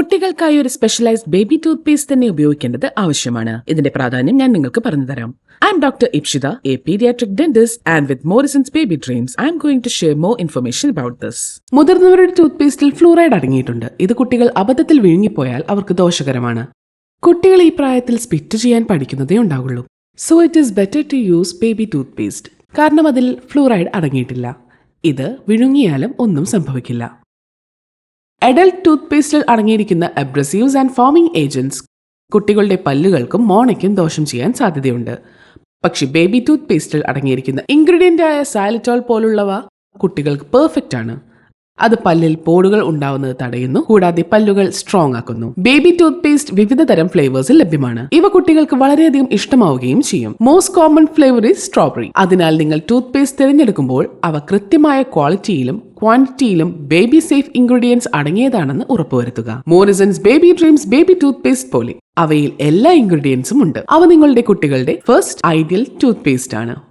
കുട്ടികൾക്കായി ഒരു specialised baby tooth paste തന്നെ ഉപയോഗിക്കേണ്ടത് ആവശ്യമാണ്. ഇതിന്റെ പ്രാധാന്യം ഞാൻ നിങ്ങൾക്ക് പറഞ്ഞുതരാം. I am Dr. Ipshita, a pediatric dentist, and with Morrison's Baby Dreams, I am going to share more information about this. മുതിർന്നവരുടെ ടൂത്ത് പേസ്റ്റിൽ ഫ്ലൂറൈഡ് അടങ്ങിയിട്ടുണ്ട്. ഇത് കുട്ടികൾ അബദ്ധത്തിൽ വിഴുങ്ങിപ്പോയാൽ അവർക്ക് ദോഷകരമാണ്. കുട്ടികൾ ഈ പ്രായത്തിൽ സ്പിറ്റ് ചെയ്യാൻ പഠിക്കുന്നതേ ഉണ്ടാവുള്ളൂ. So it is better to use baby toothpaste. കാരണം അതിൽ ഫ്ലൂറൈഡ് അടങ്ങിയിട്ടില്ല. ഇത് വിഴുങ്ങിയാലും ഒന്നും സംഭവിക്കില്ല. അഡൽട്ട് ടൂത്ത് പേസ്റ്റിൽ അടങ്ങിയിരിക്കുന്ന അബ്രസീവ്സ് ആൻഡ് ഫോമിംഗ് ഏജന്റ്സ് കുട്ടികളുടെ പല്ലുകൾക്കും മോണയ്ക്കും ദോഷം ചെയ്യാൻ സാധ്യതയുണ്ട്. പക്ഷെ ബേബി ടൂത്ത് പേസ്റ്റിൽ അടങ്ങിയിരിക്കുന്ന ഇൻഗ്രീഡിയന്റ് ആയ സാലിറ്റോൾ പോലുള്ളവ കുട്ടികൾക്ക് പെർഫെക്റ്റ് ആണ്. അത് പല്ലിൽ പോടുകൾ ഉണ്ടാവുന്നത് തടയുന്നു, കൂടാതെ പല്ലുകൾ സ്ട്രോങ് ആക്കുന്നു. ബേബി ടൂത്ത് പേസ്റ്റ് വിവിധ തരം ഫ്ലേവേഴ്സിൽ ലഭ്യമാണ്. ഇവ കുട്ടികൾക്ക് വളരെയധികം ഇഷ്ടമാവുകയും ചെയ്യും. Most common flavour is strawberry. അതിനാൽ നിങ്ങൾ ടൂത്ത് പേസ്റ്റ് തിരഞ്ഞെടുക്കുമ്പോൾ അവ കൃത്യമായ ക്വാളിറ്റിയിലും ക്വാണ്ടിറ്റിയിലും ബേബി സേഫ് ഇൻഗ്രീഡിയൻസ് അടങ്ങിയതാണെന്ന് ഉറപ്പുവരുത്തുക. Morrisons baby dreams baby tooth paste പോലെ അവയിൽ എല്ലാ ഇൻഗ്രീഡിയൻസും ഉണ്ട്. അവ നിങ്ങളുടെ കുട്ടികളുടെ ഫസ്റ്റ് ഐഡിയൽ ടൂത്ത് പേസ്റ്റ് ആണ്.